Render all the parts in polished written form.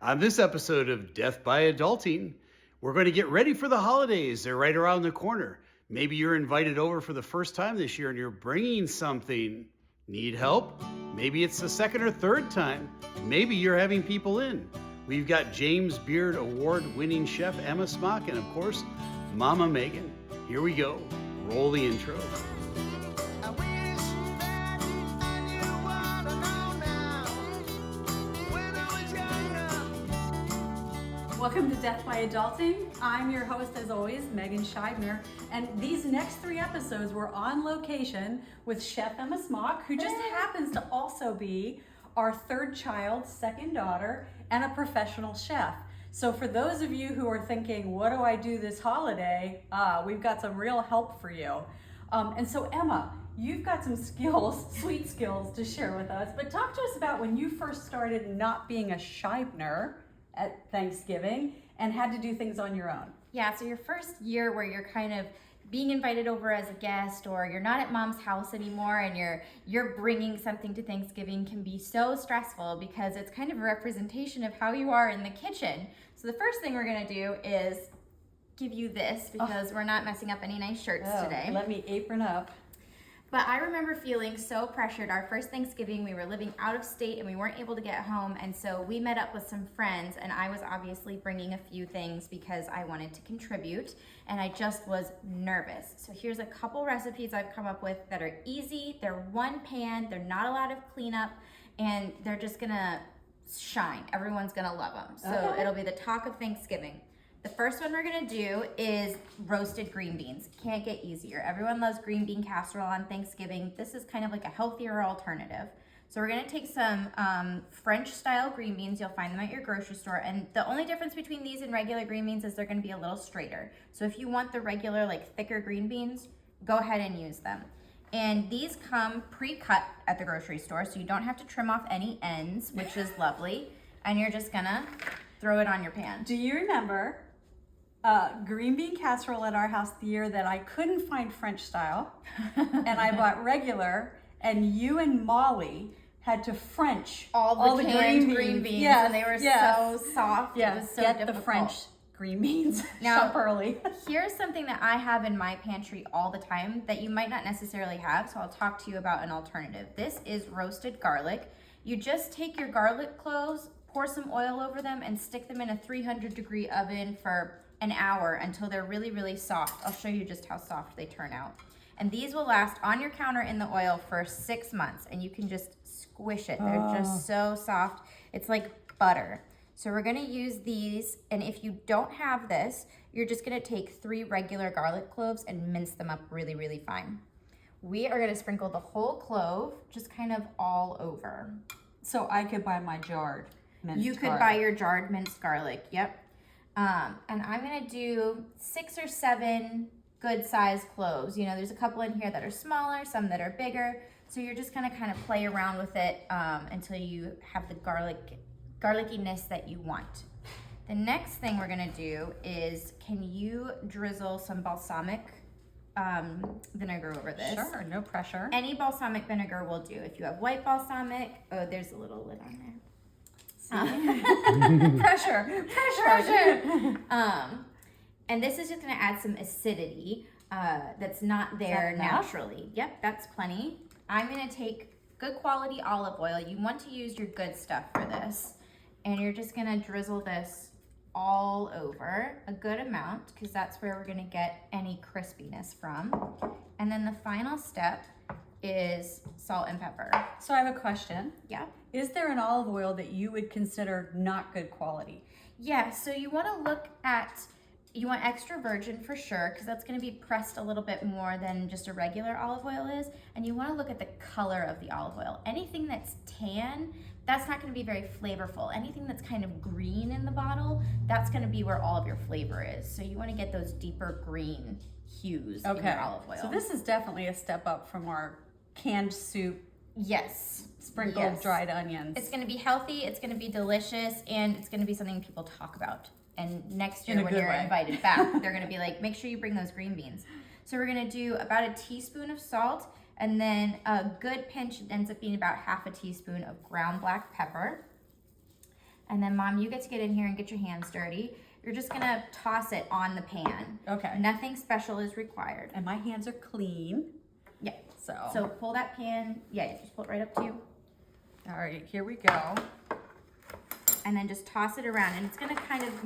On this episode of Death by Adulting, we're going to get ready for the holidays. They're right around the corner. Maybe you're invited over for the first time this year and you're bringing something. Need help? Maybe it's the second or third time. Maybe you're having people in. We've got James Beard Award-winning chef Emma Smock and, of course, Mama Megan. Here we go. Roll the intro. Welcome to Death by Adulting. I'm your host, as always, Megan Scheibner. And these next 3 episodes, we're on location with Chef Emma Smock, who just happens to also be our third child, second daughter, and a professional chef. So for those of you who are thinking, what do I do this holiday? We've got some real help for you. And so Emma, you've got some skills, sweet skills to share with us, but talk to us about when you first started not being a Scheibner at Thanksgiving and had to do things on your own. Yeah, so your first year where you're kind of being invited over as a guest, or you're not at mom's house anymore and you're bringing something to Thanksgiving, can be so stressful because it's kind of a representation of how you are in the kitchen. So the first thing we're gonna do is give you this because we're not messing up any nice shirts today. Let me apron up. But I remember feeling so pressured. Our first Thanksgiving, we were living out of state and we weren't able to get home. And so we met up with some friends, and I was obviously bringing a few things because I wanted to contribute, and I just was nervous. So here's a couple recipes I've come up with that are easy. They're one pan, they're not a lot of cleanup, and they're just gonna shine. Everyone's gonna love them. So it'll be the talk of Thanksgiving. The first one we're gonna do is roasted green beans. Can't get easier. Everyone loves green bean casserole on Thanksgiving. This is kind of like a healthier alternative. So we're gonna take some French style green beans. You'll find them at your grocery store. And the only difference between these and regular green beans is they're gonna be a little straighter. So if you want the regular, like thicker green beans, go ahead and use them. And these come pre-cut at the grocery store, so you don't have to trim off any ends, which is lovely. And you're just gonna throw it on your pan. Do you remember green bean casserole at our house the year that I couldn't find French style and I bought regular, and you and Molly had to French all the green beans. Yes, and they were so soft. Yes, it was so get difficult. the French green beans. Now, shop early. Here's something that I have in my pantry all the time that you might not necessarily have, so I'll talk to you about an alternative. This is roasted garlic. You just take your garlic cloves, pour some oil over them, and stick them in a 300-degree oven for an hour until they're really, really soft. I'll show you just how soft they turn out. And these will last on your counter in the oil for 6 months, and you can just squish it. They're just so soft. It's like butter. So we're gonna use these, and if you don't have this, you're just gonna take 3 regular garlic cloves and mince them up really, really fine. We are gonna sprinkle the whole clove just kind of all over. So I could buy my jarred minced You could garlic. buy your jarred minced garlic, yep. And I'm gonna do 6 or 7 good sized cloves. You know, there's a couple in here that are smaller, some that are bigger. So you're just gonna kind of play around with it until you have the garlickiness that you want. The next thing we're gonna do is, can you drizzle some balsamic vinegar over this? Sure, no pressure. Any balsamic vinegar will do. If you have white balsamic, oh, there's a little lid on there. Pressure. And this is just gonna add some acidity that's not there naturally. Yep, that's plenty. I'm gonna take good quality olive oil. You want to use your good stuff for this. And you're just gonna drizzle this all over, a good amount, because that's where we're gonna get any crispiness from. And then the final step is salt and pepper. So I have a question. Yeah. Is there an olive oil that you would consider not good quality? Yeah, so you want to look at, you want extra virgin for sure, because that's going to be pressed a little bit more than just a regular olive oil is. And you want to look at the color of the olive oil. Anything that's tan, that's not going to be very flavorful. Anything that's kind of green in the bottle, that's going to be where all of your flavor is. So you want to get those deeper green hues in your olive oil. So this is definitely a step up from our canned soup. Yes. Sprinkled dried onions. It's going to be healthy, it's going to be delicious, and it's going to be something people talk about. And next year when you're invited back, they're going to be like, make sure you bring those green beans. So we're going to do about a teaspoon of salt, and then a good pinch ends up being about half a teaspoon of ground black pepper. And then Mom, you get to get in here and get your hands dirty. You're just gonna toss it on the pan. Okay. Nothing special is required. And my hands are clean. Yeah. So So pull that pan, yeah, just pull it right up to you. all right, here we go. And then just toss it around. And it's gonna kind of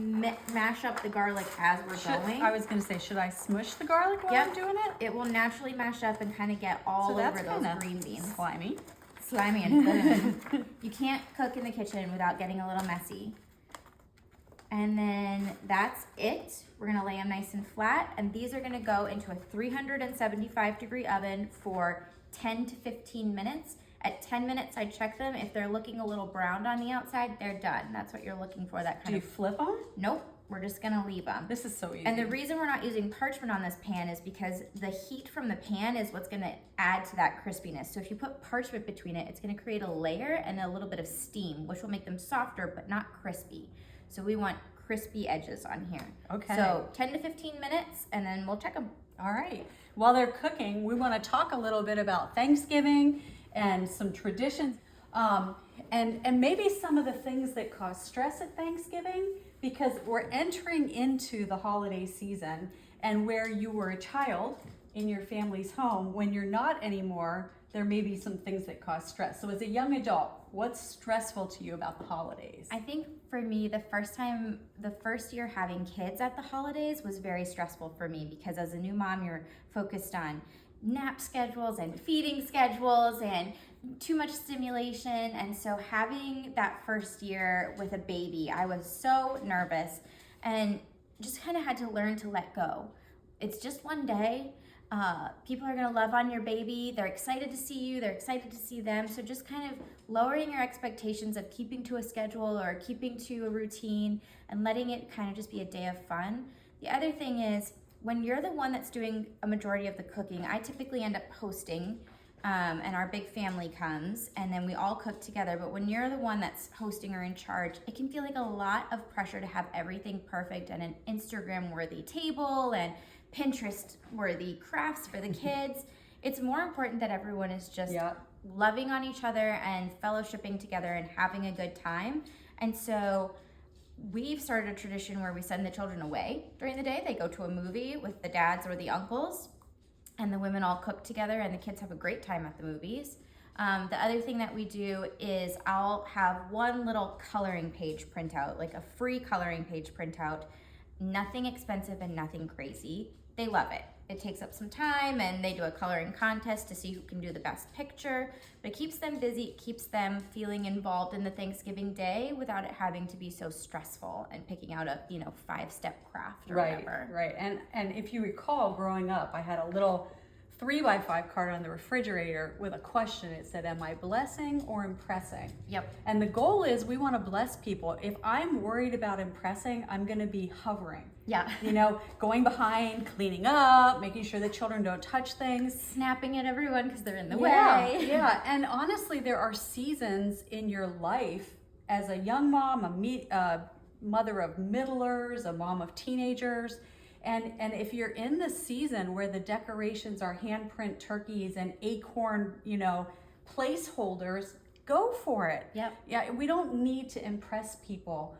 mash up the garlic as we're going. I was gonna say, should I smush the garlic while Yep. I'm doing it? It will naturally mash up and kind of get all So that's over those kinda green beans. slimy. Slimy and burn. You can't cook in the kitchen without getting a little messy. And then that's it. We're gonna lay them nice and flat, and these are gonna go into a 375-degree oven for 10 to 15 minutes. At 10 minutes, I check them. If they're looking a little browned on the outside, they're done. That's what you're looking for, that Do kind you of, flip them? nope, we're just gonna leave them. This is so easy. And the reason we're not using parchment on this pan is because the heat from the pan is what's gonna add to that crispiness. So if you put parchment between it, it's gonna create a layer and a little bit of steam, which will make them softer but not crispy. So we want crispy edges on here. Okay. So 10 to 15 minutes and then we'll check them. All right. While they're cooking, we want to talk a little bit about Thanksgiving and some traditions, and maybe some of the things that cause stress at Thanksgiving, because we're entering into the holiday season, and where you were a child in your family's home, when you're not anymore, there may be some things that cause stress. So as a young adult, what's stressful to you about the holidays? I think for me, the first year having kids at the holidays was very stressful for me, because as a new mom, you're focused on nap schedules and feeding schedules and too much stimulation. And so having that first year with a baby, I was so nervous and just kind of had to learn to let go. It's just one day. People are going to love on your baby. They're excited to see you. They're excited to see them. So just kind of lowering your expectations of keeping to a schedule or keeping to a routine and letting it kind of just be a day of fun. The other thing is, when you're the one that's doing a majority of the cooking, I typically end up hosting, and our big family comes, and then we all cook together. But when you're the one that's hosting or in charge, it can feel like a lot of pressure to have everything perfect and an Instagram-worthy table and Pinterest-worthy crafts for the kids. It's more important that everyone is just loving on each other and fellowshipping together and having a good time. And so we've started a tradition where we send the children away during the day. They go to a movie with the dads or the uncles, and the women all cook together, and the kids have a great time at the movies. The other thing that we do is I'll have one little coloring page printout, like a free coloring page printout. Nothing expensive and nothing crazy. They love it. It takes up some time, and they do a coloring contest to see who can do the best picture. But it keeps them busy, it keeps them feeling involved in the Thanksgiving day without it having to be so stressful and picking out a 5-step craft or whatever. Right. And if you recall, growing up, I had a little 3x5 card on the refrigerator with a question. It said, am I blessing or impressing? Yep. And the goal is we want to bless people. If I'm worried about impressing, I'm going to be hovering. Yeah. Going behind, cleaning up, making sure the children don't touch things. Snapping at everyone because they're in the Yeah, way. yeah. And honestly, there are seasons in your life as a young mom, a mother of middlers, a mom of teenagers. And if you're in the season where the decorations are handprint turkeys and acorn, placeholders, go for it. Yep. Yeah, we don't need to impress people.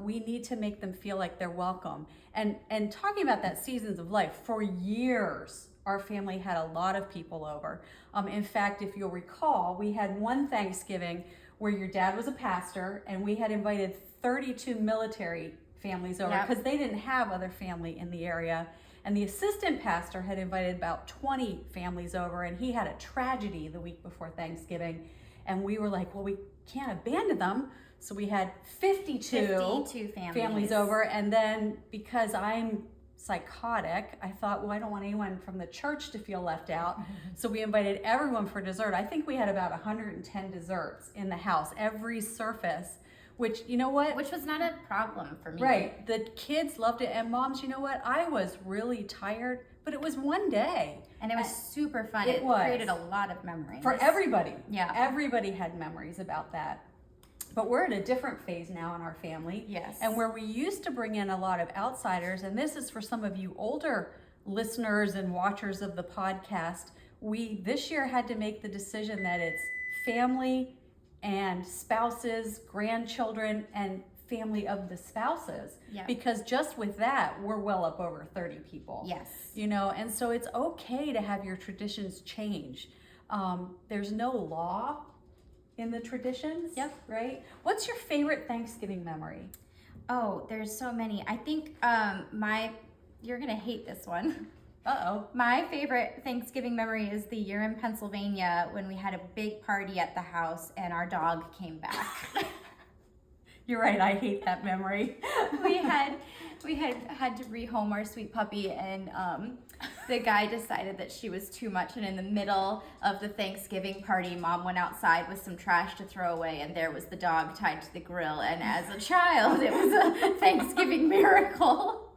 We need to make them feel like they're welcome. And talking about that seasons of life, for years, our family had a lot of people over. In fact, if you'll recall, we had one Thanksgiving where your dad was a pastor, and we had invited 32 military families over because they didn't have other family in the area. And the assistant pastor had invited about 20 families over, and he had a tragedy the week before Thanksgiving. And we were like, well, we can't abandon them. So we had 52 families over. And then because I'm psychotic, I thought, well, I don't want anyone from the church to feel left out. So we invited everyone for dessert. I think we had about 110 desserts in the house, every surface. Which, you know what? Which was not a problem for me. Right. The kids loved it. And moms, you know what? I was really tired, but it was one day. And it was super fun. It was. Created a lot of memories. For everybody. Yeah. Everybody had memories about that. But we're in a different phase now in our family. Yes. And where we used to bring in a lot of outsiders, and this is for some of you older listeners and watchers of the podcast, we this year had to make the decision that it's family and spouses, grandchildren, and family of the spouses. Yep. Because just with that, we're well up over 30 people. Yes. You know, and so it's okay to have your traditions change. There's no law in the traditions. Yep. Right? What's your favorite Thanksgiving memory? Oh, there's so many. I think you're gonna hate this one. Uh-oh. My favorite Thanksgiving memory is the year in Pennsylvania when we had a big party at the house and our dog came back. You're right, I hate that memory. we had to rehome our sweet puppy, and the guy decided that she was too much, and in the middle of the Thanksgiving party, Mom went outside with some trash to throw away, and there was the dog tied to the grill, and as a child, it was a Thanksgiving miracle.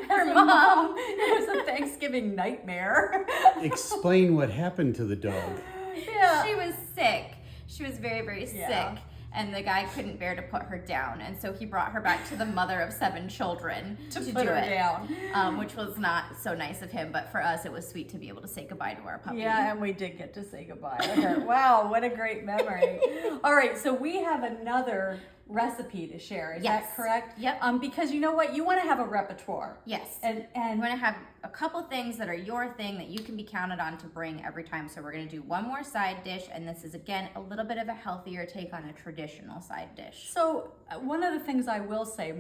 Her mom, it was a Thanksgiving nightmare. Explain what happened to the dog. Yeah. She was sick. She was very, very Yeah. sick. And the guy couldn't bear to put her down. And so he brought her back to the mother of 7 children to put do her it. down. Which was not so nice of him. But for us, it was sweet to be able to say goodbye to our puppy. Yeah, and we did get to say goodbye to her. Wow, what a great memory. All right, so we have another recipe to share. Is Yes. that correct? Yep. Because you know what? You want to have a repertoire. Yes. And I'm going to have a couple things that are your thing that you can be counted on to bring every time. So we're going to do one more side dish. And this is, again, a little bit of a healthier take on a traditional side dish. so one of the things I will say,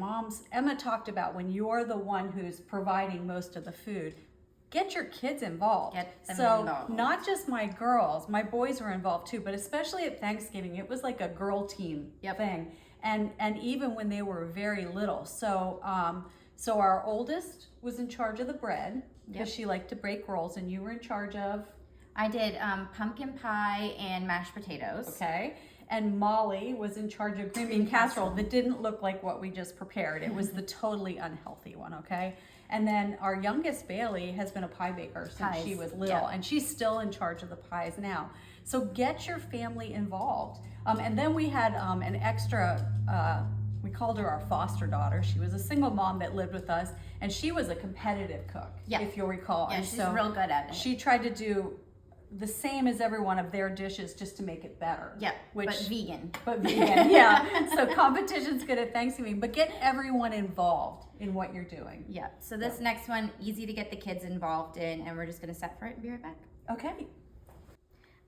Emma talked about when you're the one who's providing most of the food, get your kids involved. Get them so involved. Not just my girls, my boys were involved too, but especially at Thanksgiving, it was like a girl team thing. And even when they were very little. So so our oldest was in charge of the bread because she liked to bake rolls, and you were in charge of? I did pumpkin pie and mashed potatoes. Okay. And Molly was in charge of green bean casserole that didn't look like what we just prepared. It was the totally unhealthy one, okay? And then our youngest, Bailey, has been a pie baker since she was little, and she's still in charge of the pies now. So get your family involved. And then we had an extra, we called her our foster daughter. She was a single mom that lived with us, and she was a competitive cook, if you'll recall. Yeah, and she's real good at it. She tried to do the same as every one of their dishes just to make it better. Yep, but vegan. But vegan, yeah. So competition's good at Thanksgiving, but get everyone involved in what you're doing. Yeah, so this next one, easy to get the kids involved in, and we're just gonna set for it and be right back. Okay.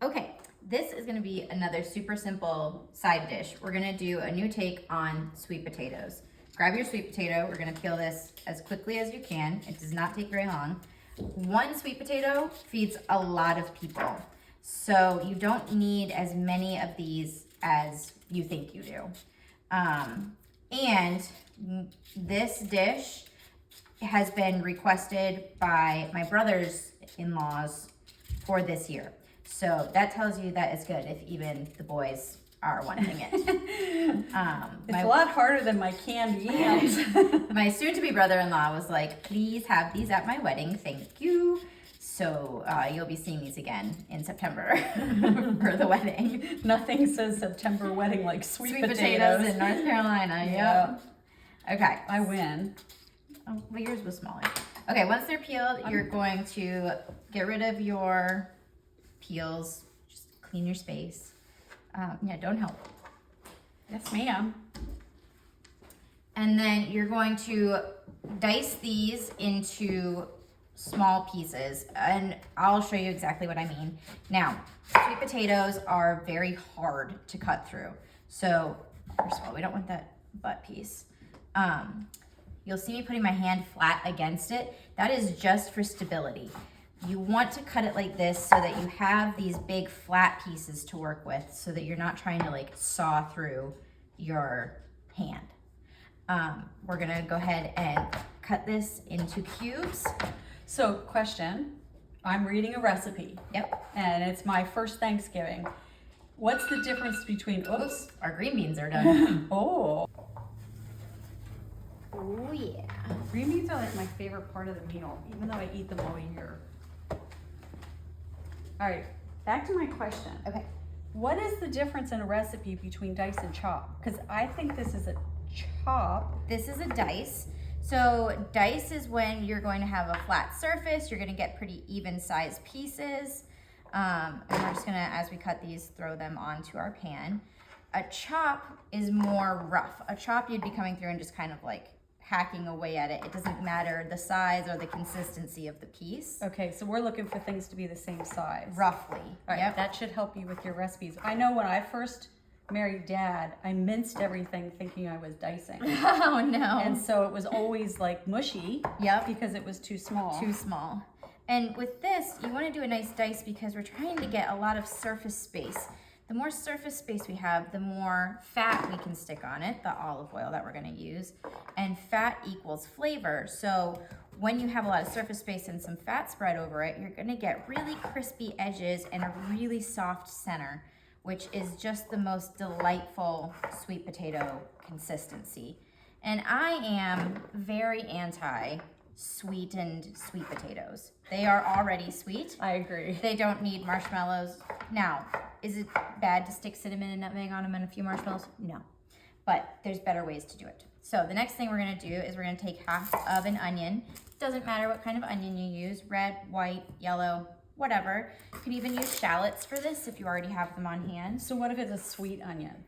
Okay, this is gonna be another super simple side dish. We're gonna do a new take on sweet potatoes. Grab your sweet potato. We're gonna peel this as quickly as you can. It does not take very long. One sweet potato feeds a lot of people. So you don't need as many of these as you think you do. And this dish has been requested by my brothers-in-laws for this year. So that tells you that it's good if even the boys are wanting it. It's a lot harder than my canned yams. My soon-to-be brother-in-law was like, please have these at my wedding, thank you. So you'll be seeing these again in September for the wedding. Nothing says September wedding like sweet potatoes in North Carolina. Yeah. Okay. I win. Oh, well, yours was smaller. Okay, once they're peeled, you're going to get rid of your peels. Just clean your space. Yeah, don't help. Yes, ma'am. And then you're going to dice these into small pieces, and I'll show you exactly what I mean. Now, sweet potatoes are very hard to cut through. So, first of all, we don't want that butt piece. You'll see me putting my hand flat against it. That is just for stability. You want to cut it like this so that you have these big flat pieces to work with so that you're not trying to like saw through your hand. We're gonna go ahead and cut this into cubes. So, question. I'm reading a recipe. Yep. And it's my first Thanksgiving. What's the difference between, oops. Our green beans are done. Oh. Oh yeah. Green beans are like my favorite part of the meal, even though I eat them all year. All right, back to my question. Okay. What is the difference in a recipe between dice and chop? Because I think this is a chop. This is a dice. So dice is when you're going to have a flat surface. You're going to get pretty even sized pieces. And we're just gonna, as we cut these, throw them onto our pan. A chop is more rough. A chop, you'd be coming through and just kind of like hacking away at it. It doesn't matter the size or the consistency of the piece. Okay, so we're looking for things to be the same size. Roughly. All right, that should help you with your recipes. I know when I first married Dad, I minced everything thinking I was dicing. Oh no. And so it was always like mushy. Yep. Because it was too small. Too small. And with this, you want to do a nice dice because we're trying to get a lot of surface space. The more surface space we have, the more fat we can stick on it, the olive oil that we're going to use. And fat equals flavor. So when you have a lot of surface space and some fat spread over it, you're going to get really crispy edges and a really soft center, which is just the most delightful sweet potato consistency. And I am very anti sweetened sweet potatoes. They are already sweet. I agree. They don't need marshmallows. Now, is it bad to stick cinnamon and nutmeg on them and a few marshmallows? No, but there's better ways to do it. So the next thing we're gonna do is we're gonna take half of an onion. Doesn't matter what kind of onion you use, red, white, yellow, whatever. You can even use shallots for this if you already have them on hand. So what if it's a sweet onion?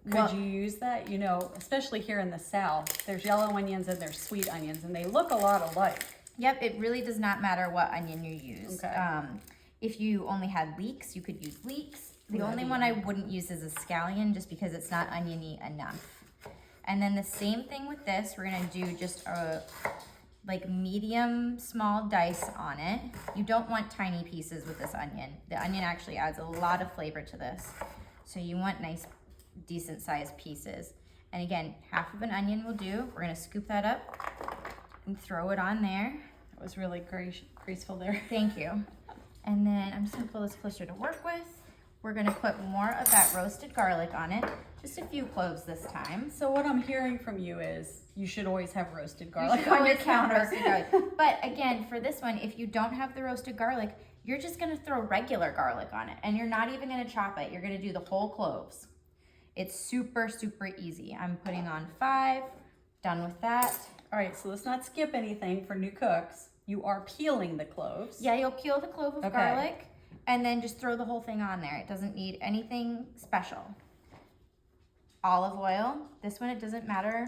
Well, Could you use that? You know, especially here in the South, there's yellow onions and there's sweet onions, and they look a lot alike. Yep, it really does not matter what onion you use. Okay. If you only had leeks, you could use leeks. The That'd only be one I yummy. wouldn't use is a scallion just because it's not oniony enough. And then the same thing with this, we're gonna do just a like medium small dice on it. You don't want tiny pieces with this onion. The onion actually adds a lot of flavor to this. So you want nice, decent sized pieces. And again, half of an onion will do. We're gonna scoop that up and throw it on there. That was really graceful there. Thank you. And then I'm just gonna pull this closer to work with. We're gonna put more of that roasted garlic on it. Just a few cloves this time. So what I'm hearing from you is you should always have roasted You garlic should on your always have counter. roasted garlic. But again, for this one, if you don't have the roasted garlic, you're just gonna throw regular garlic on it. And you're not even gonna chop it. You're gonna do the whole cloves. It's super, super easy. I'm putting on 5, done with that. All right, so let's not skip anything for new cooks. You are peeling the cloves. Yeah, you'll peel the clove of Okay. garlic and then just throw the whole thing on there. It doesn't need anything special. Olive oil. This one, it doesn't matter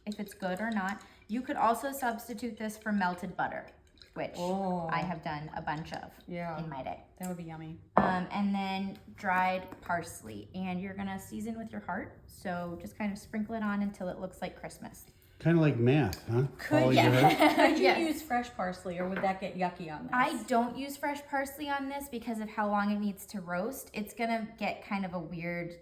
if it's good or not. You could also substitute this for melted butter, which Oh. I have done a bunch of Yeah. in my day. That would be yummy. And then dried parsley. And you're gonna season with your heart. So just kind of sprinkle it on until it looks like Christmas. Kind of like math, huh? Follow you- your heart. Could you Yes. use fresh parsley, or would that get yucky on this? I don't use fresh parsley on this because of how long it needs to roast. It's gonna get kind of a weird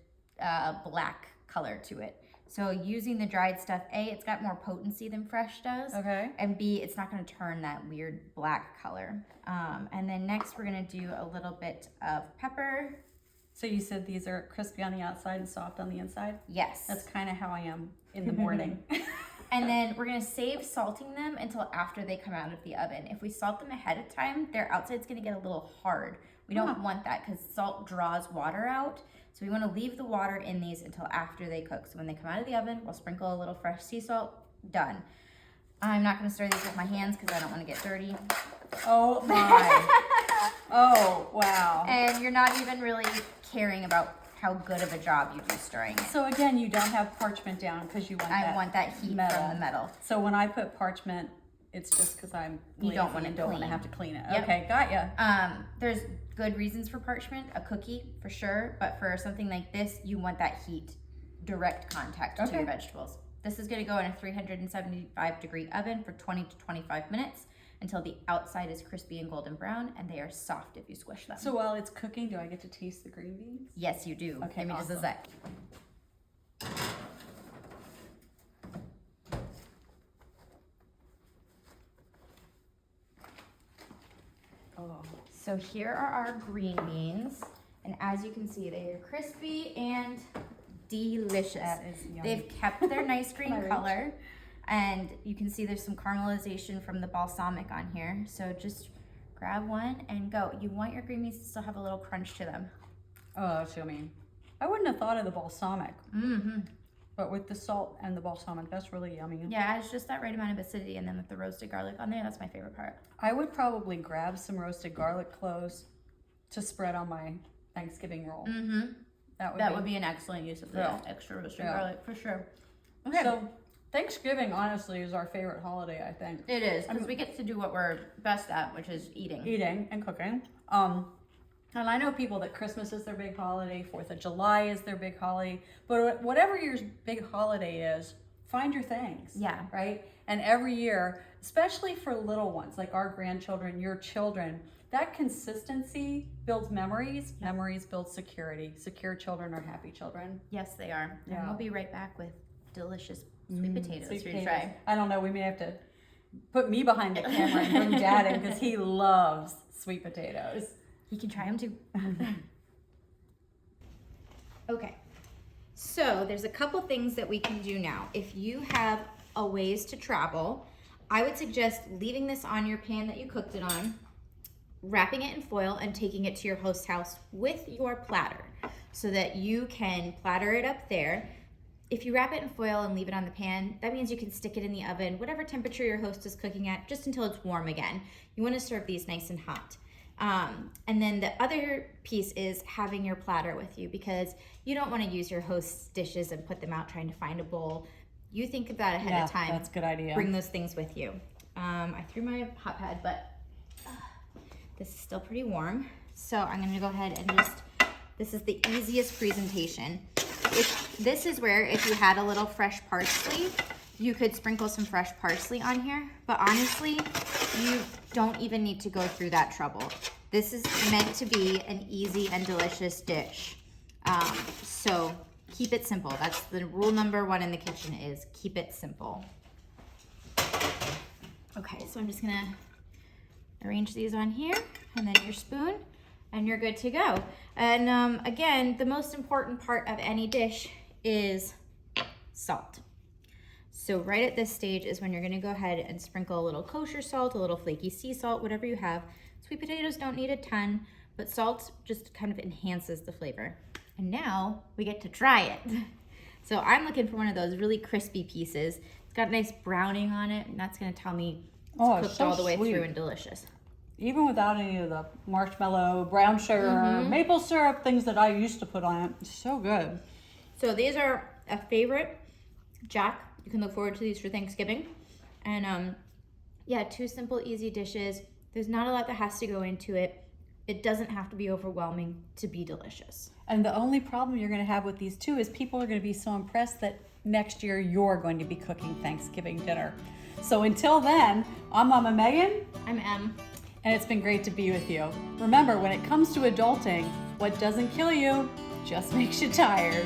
black color to it. So using the dried stuff, A, it's got more potency than fresh does. Okay. And B, it's not gonna turn that weird black color. And then next we're gonna do a little bit of pepper. So you said these are crispy on the outside and soft on the inside? Yes. That's kind of how I am in the morning. And then we're gonna save salting them until after they come out of the oven. If we salt them ahead of time, their outside's gonna get a little hard. We don't want that because salt draws water out. So we wanna leave the water in these until after they cook. So when they come out of the oven, we'll sprinkle a little fresh sea salt, done. I'm not gonna stir these with my hands because I don't wanna get dirty. Oh my. Oh, wow. And you're not even really caring about how good of a job you do stirring it. So again, you don't have parchment down because you want I want that heat from the metal. So when I put parchment, it's just because I'm You don't lazy want it and don't want to clean. have to clean it. Yep. Okay, got ya. There's good reasons for parchment, a cookie for sure, but for something like this, you want that heat, direct contact to Okay. your vegetables. This is gonna go in a 375-degree oven for 20 to 25 minutes until the outside is crispy and golden brown and they are soft if you squish them. So while it's cooking, do I get to taste the green beans? Yes, you do. Okay, Give me just a awesome. sec. Oh, So here are our green beans, and as you can see, they are crispy and delicious. that is yummy. They've kept their nice green My reach. color, and you can see there's some caramelization from the balsamic on here. So just grab one and go. You want your green beans to still have a little crunch to them. Oh, that's yummy. I wouldn't have thought of the balsamic, Mm-hmm. but with the salt and the balsamic, that's really yummy. Yeah, it's just that right amount of acidity, and then with the roasted garlic on there, that's my favorite part. I would probably grab some roasted garlic cloves to spread on my Thanksgiving roll. Mm-hmm. That would be an excellent use of the Yeah. extra roasted Yeah. garlic for sure. Okay. So Thanksgiving, honestly, is our favorite holiday, I think. It is, because we get to do what we're best at, which is eating. Eating and cooking. And I know people that Christmas is their big holiday, 4th of July is their big holiday, but whatever your big holiday is, find your things. Yeah. Right? And every year, especially for little ones, like our grandchildren, your children, that consistency builds memories. Memories build security. Secure children are happy children. Yes, they are. Yeah. And we'll be right back with delicious sweet potatoes Sweet for you to potatoes. try. I don't know, we may have to put me behind the camera and bring Dad in because he loves sweet potatoes. You can try them too. Okay, so there's a couple things that we can do now. If you have a ways to travel, I would suggest leaving this on your pan that you cooked it on, wrapping it in foil and taking it to your host's house with your platter so that you can platter it up there. If you wrap it in foil and leave it on the pan, that means you can stick it in the oven, whatever temperature your host is cooking at, just until it's warm again. You want to serve these nice and hot. And then the other piece is having your platter with you, because you don't want to use your host's dishes and put them out trying to find a bowl. You think of that ahead of time. That's a good idea. Bring those things with you. I threw my hot pad, but this is still pretty warm. So I'm going to go ahead and this is the easiest presentation. This is where if you had a little fresh parsley, you could sprinkle some fresh parsley on here, but honestly, you don't even need to go through that trouble. This is meant to be an easy and delicious dish. So keep it simple. That's the rule number 1 in the kitchen, is keep it simple. Okay, so I'm just gonna arrange these on here, and then your spoon, and you're good to go. And again, the most important part of any dish is salt. So right at this stage is when you're gonna go ahead and sprinkle a little kosher salt, a little flaky sea salt, whatever you have. Sweet potatoes don't need a ton, but salt just kind of enhances the flavor. And now we get to try it. So I'm looking for one of those really crispy pieces. It's got nice browning on it, and that's gonna tell me it's cooked all the way through and delicious. Even without any of the marshmallow, brown sugar, maple syrup, things that I used to put on it. It's so good. So these are a favorite. Jack, you can look forward to these for Thanksgiving. And yeah, 2 simple, easy dishes. There's not a lot that has to go into it. It doesn't have to be overwhelming to be delicious. And the only problem you're going to have with these 2 is people are going to be so impressed that next year you're going to be cooking Thanksgiving dinner. So until then, I'm Mama Megan. I'm Em. And it's been great to be with you. Remember, when it comes to adulting, what doesn't kill you just makes you tired.